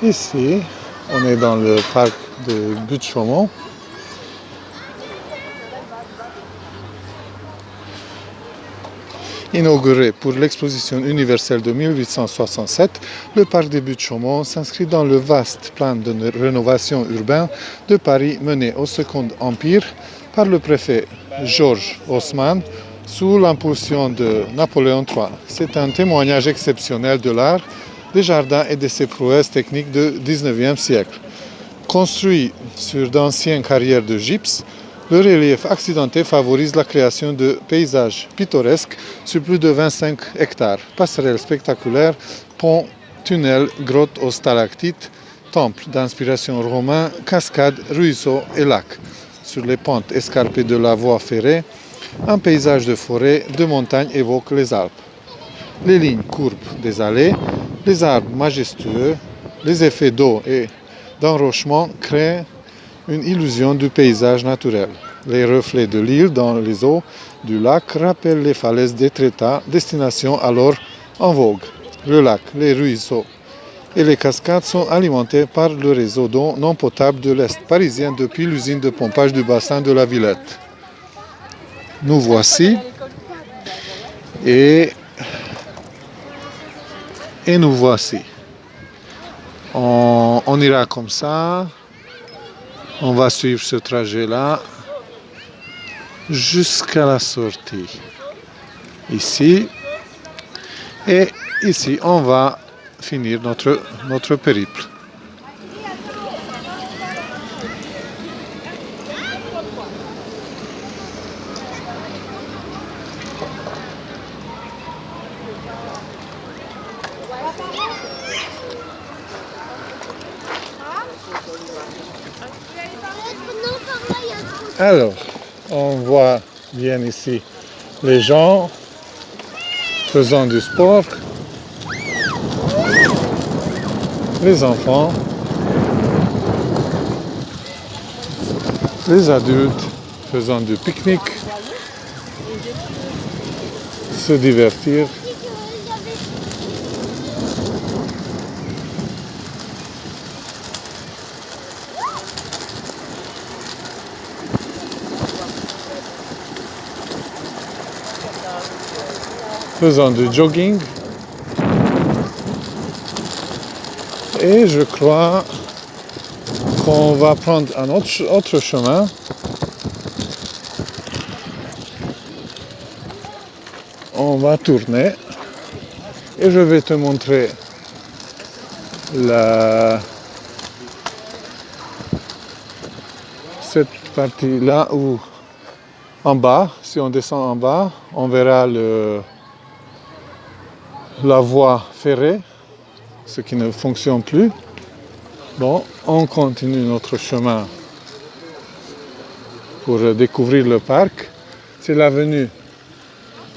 Ici, on est dans le parc de Buttes-Chaumont. Inauguré pour l'exposition universelle de 1867, le parc des Buttes-Chaumont s'inscrit dans le vaste plan de rénovation urbaine de Paris mené au Second Empire par le préfet Georges Haussmann sous l'impulsion de Napoléon III. C'est un témoignage exceptionnel de l'art, des jardins et de ses prouesses techniques du XIXe siècle. Construit sur d'anciennes carrières de gypse, le relief accidenté favorise la création de paysages pittoresques sur plus de 25 hectares. Passerelles spectaculaires, ponts, tunnels, grottes aux stalactites, temples d'inspiration romain, cascades, ruisseaux et lacs. Sur les pentes escarpées de la voie ferrée, un paysage de forêt, de montagne évoque les Alpes. Les lignes courbes des allées, les arbres majestueux, les effets d'eau et d'enrochement créent une illusion du paysage naturel. Les reflets de l'île dans les eaux du lac rappellent les falaises d'Étretat, destination alors en vogue. Le lac, les ruisseaux et les cascades sont alimentés par le réseau d'eau non potable de l'Est parisien depuis l'usine de pompage du bassin de la Villette. Nous voici et nous voici. On ira comme ça. On va suivre ce trajet-là jusqu'à la sortie. Ici. Et ici, on va finir notre périple. Alors, on voit bien ici les gens faisant du sport, les enfants, les adultes faisant du pique-nique, se divertir. Faisant du jogging. Et je crois qu'on va prendre un autre chemin. On va tourner et je vais te montrer cette partie-là où en bas, si on descend en bas, on verra la voie ferrée, ce qui ne fonctionne plus. Bon, on continue notre chemin pour découvrir le parc. C'est l'avenue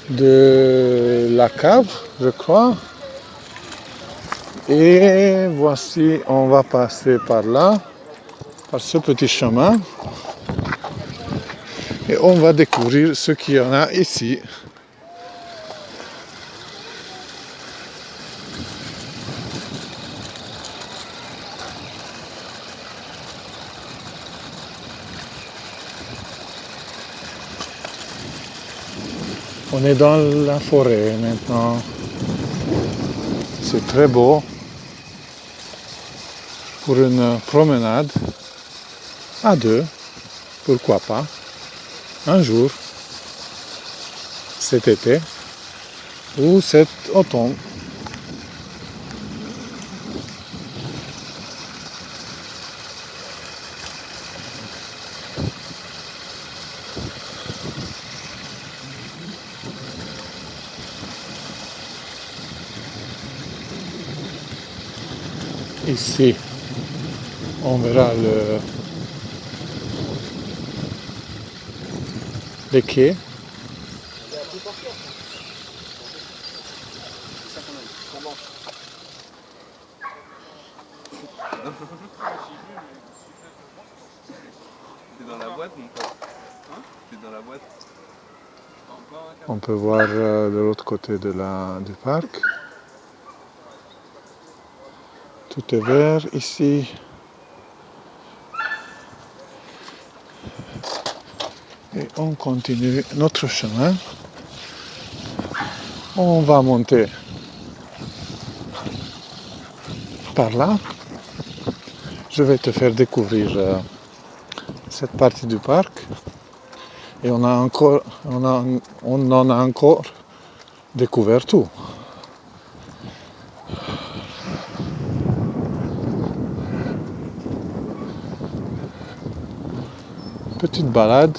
de la Cave, je crois. Et voici, on va passer par là, par ce petit chemin. Et on va découvrir ce qu'il y en a ici. On est dans la forêt maintenant. C'est très beau pour une promenade à deux, pourquoi pas, un jour, cet été ou cet automne. Ici, on verra les quais. T'es dans la boîte, mon pote. Hein? T'es dans la boîte. On peut voir de l'autre côté du parc Tout est vert ici. Et on continue notre chemin. On va monter par là. Je vais te faire découvrir cette partie du parc. Et on en a encore découvert tout. Petite balade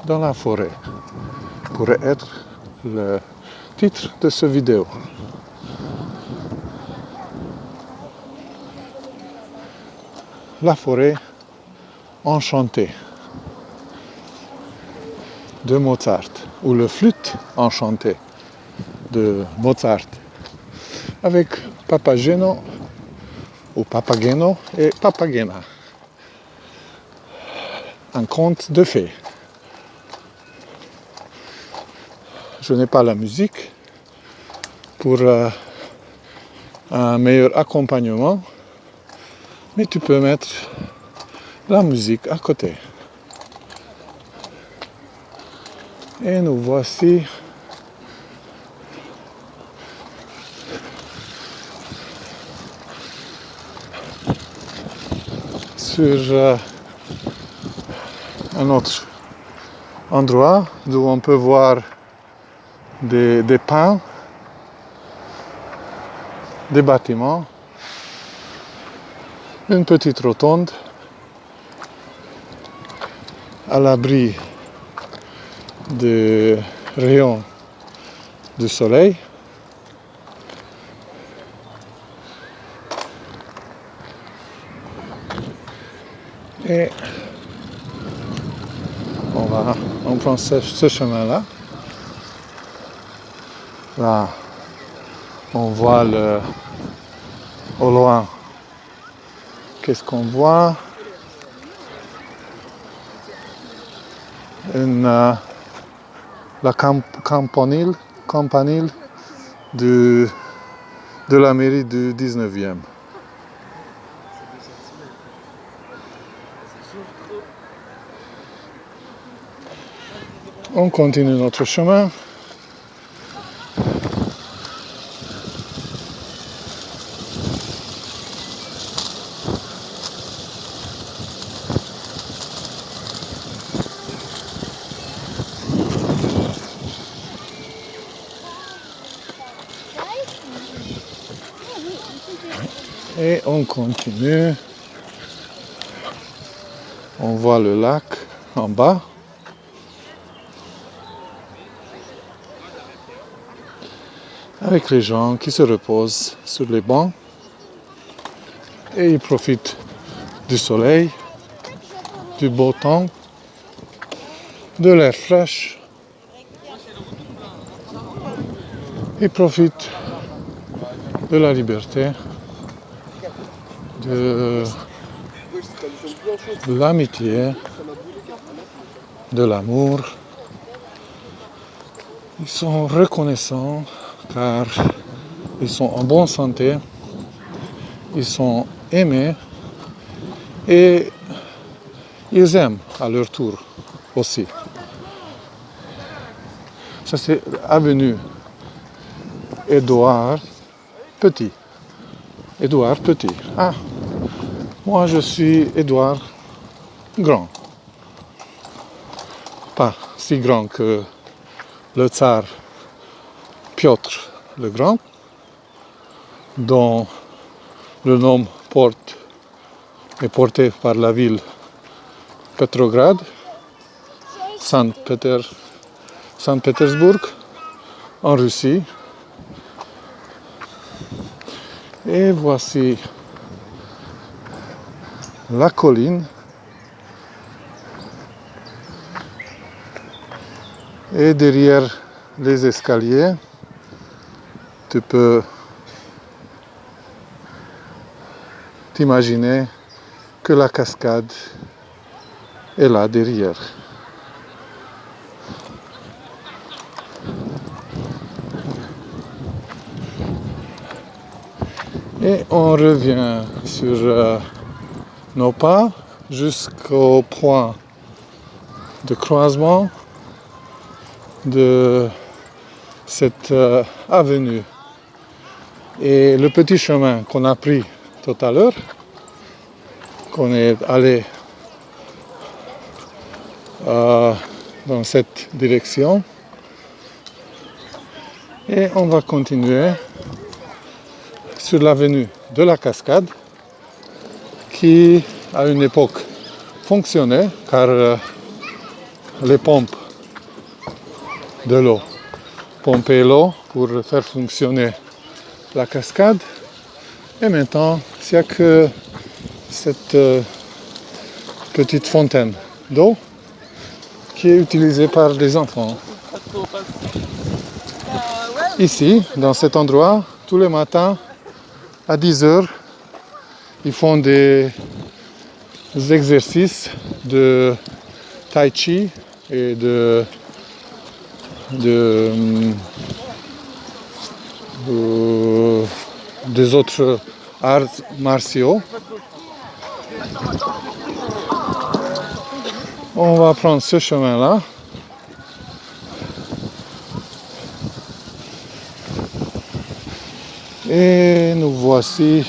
dans la forêt pourrait être le titre de cette vidéo. La forêt enchantée de Mozart, ou le flûte enchantée de Mozart, avec Papageno ou Papageno et Papagena. Un conte de fées. Je n'ai pas la musique pour un meilleur accompagnement, mais tu peux mettre la musique à côté. Et nous voici sur un autre endroit d'où on peut voir des pins, des bâtiments, une petite rotonde à l'abri des rayons du soleil. Et on prend ce chemin-là. Là, on voit au loin. Qu'est-ce qu'on voit? La campanile de la mairie du 19e. On continue notre chemin. Et on continue. On voit le lac en bas. Avec les gens qui se reposent sur les bancs. Et ils profitent du soleil, du beau temps, de l'air fraîche. Ils profitent de la liberté, de l'amitié, de l'amour. Ils sont reconnaissants car ils sont en bonne santé, ils sont aimés et ils aiment à leur tour aussi. Ça c'est avenue Édouard Petit. Édouard Petit. Ah, moi je suis Édouard Grand. Pas si grand que le tsar Piotr le Grand, dont le nom est porté par la ville Petrograd, Saint-Pétersbourg, en Russie. Et voici la colline. Et derrière les escaliers, tu peux t'imaginer que la cascade est là derrière. Et on revient sur nos pas jusqu'au point de croisement de cette avenue. Et le petit chemin qu'on a pris tout à l'heure, qu'on est allé dans cette direction, et on va continuer sur l'avenue de la Cascade qui à une époque fonctionnait car les pompes de l'eau pompaient l'eau pour faire fonctionner la cascade, et maintenant il n'y a que cette petite fontaine d'eau qui est utilisée par les enfants. Ici, dans cet endroit, tous les matins à 10h, ils font des exercices de tai chi et des autres arts martiaux. On va prendre ce chemin-là. Et nous voici.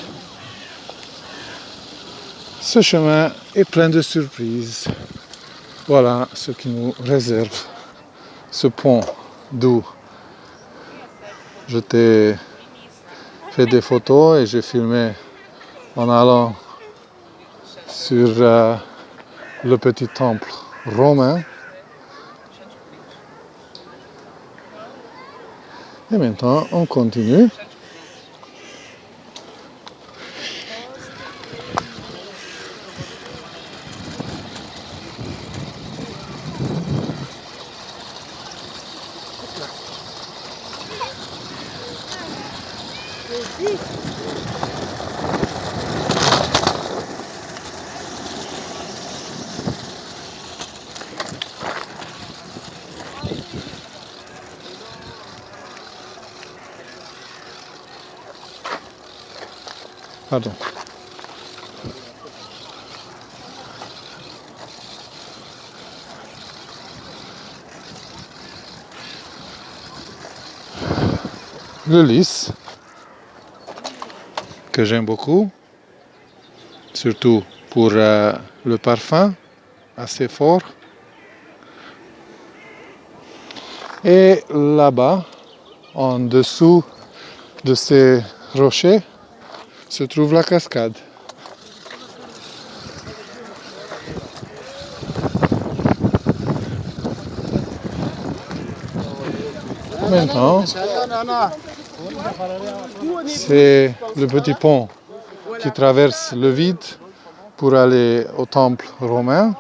Ce chemin est plein de surprises. Voilà ce qui nous réserve ce pont d'où je t'ai fait des photos et j'ai filmé en allant sur le petit temple romain. Et maintenant, on continue. Pardon. Le lys, que j'aime beaucoup, surtout pour le parfum, assez fort. Et là-bas, en dessous de ces rochers, se trouve la cascade. Maintenant, c'est le petit pont qui traverse le vide pour aller au temple romain.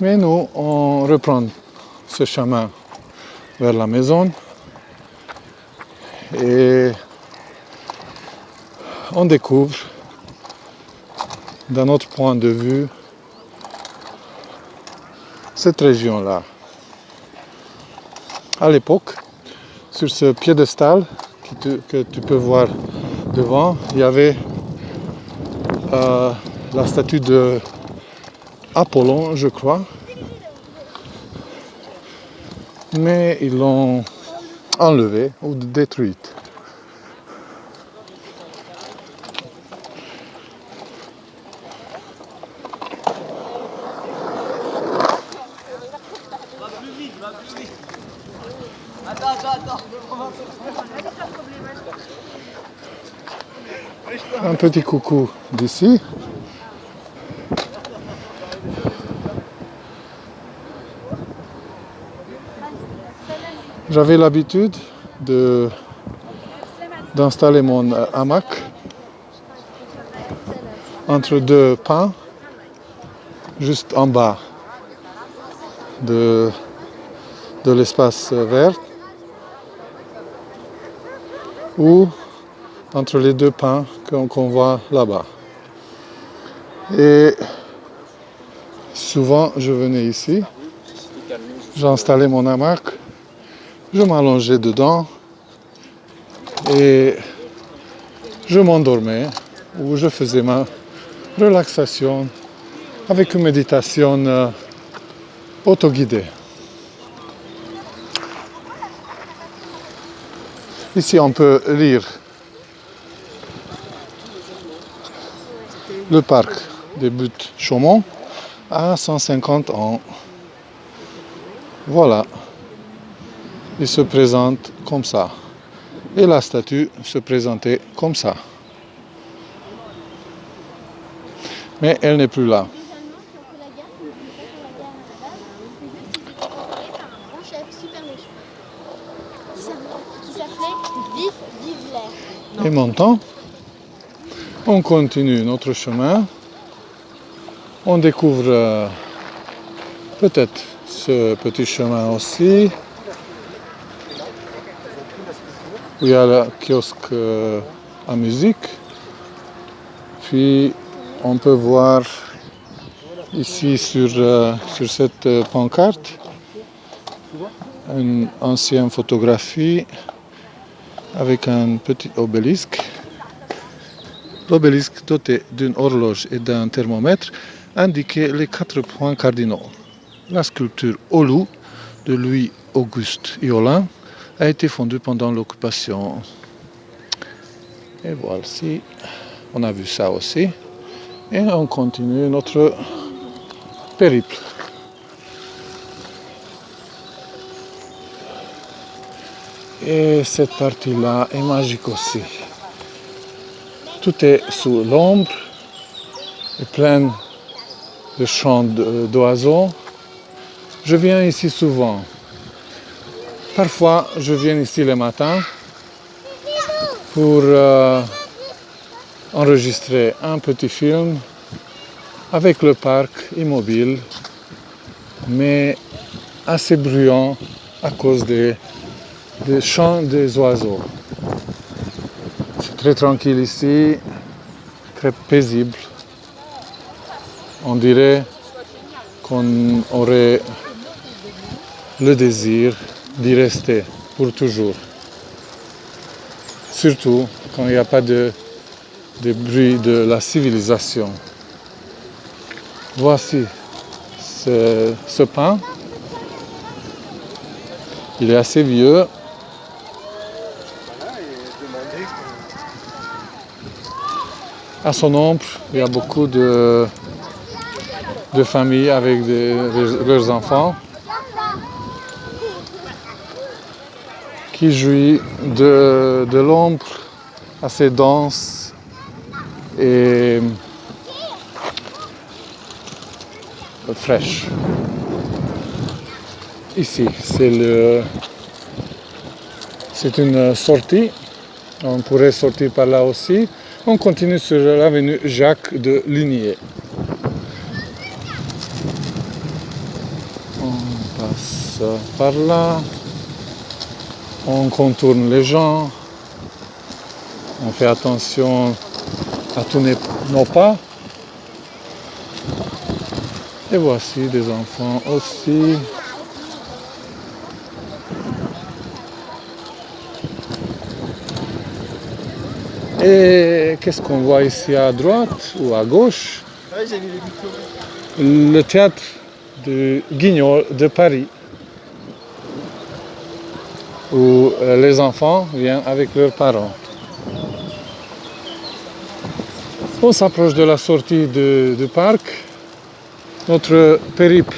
Mais nous, on reprend ce chemin vers la maison et on découvre d'un autre point de vue cette région-là. À l'époque, sur ce piédestal que tu peux voir devant, il y avait la statue de Apollon, je crois. Mais ils l'ont enlevée ou détruite. Un petit coucou d'ici. J'avais l'habitude d'installer mon hamac entre deux pins, juste en bas de l'espace vert, ou entre les deux pins qu'on voit là-bas. Et souvent, je venais ici, j'installais mon hamac, je m'allongeais dedans et je m'endormais ou je faisais ma relaxation avec une méditation autoguidée. Ici, on peut lire le parc des Buttes Chaumont à 150 ans. Voilà. Il se présente comme ça. Et la statue se présentait comme ça. Mais elle n'est plus là. Et maintenant, on continue notre chemin. On découvre peut-être ce petit chemin aussi. Où il y a le kiosque à musique. Puis on peut voir ici sur cette pancarte une ancienne photographie avec un petit obélisque. L'obélisque doté d'une horloge et d'un thermomètre indiquait les 4 points cardinaux. La sculpture au loup de Louis-Auguste Hiolin a été fondue pendant l'occupation. Et voici, on a vu ça aussi. Et on continue notre périple. Et cette partie-là est magique aussi. Tout est sous l'ombre, et plein de chants d'oiseaux. Je viens ici souvent. Parfois, je viens ici le matin pour enregistrer un petit film avec le parc immobile, mais assez bruyant à cause des chants des oiseaux. C'est très tranquille ici, très paisible. On dirait qu'on aurait le désir d'y rester pour toujours. Surtout quand il n'y a pas de bruit de la civilisation. Voici ce pain. Il est assez vieux. À son ombre, il y a beaucoup de familles avec leurs enfants qui jouissent de l'ombre assez dense et fraîche. Ici, c'est une sortie. On pourrait sortir par là aussi. On continue sur l'avenue Jacques de Ligné. On passe par là. On contourne les gens. On fait attention à tous nos pas. Et voici des enfants aussi. Et qu'est-ce qu'on voit ici à droite ou à gauche? Le théâtre de Guignol de Paris, où les enfants viennent avec leurs parents. On s'approche de la sortie du parc. Notre périple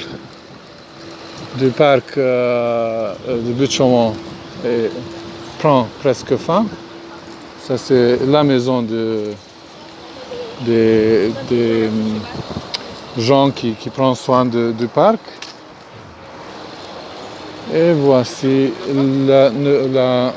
du parc de Buttes-Chaumont prend presque fin. Ça, c'est la maison des gens qui prennent soin du parc. Et voici la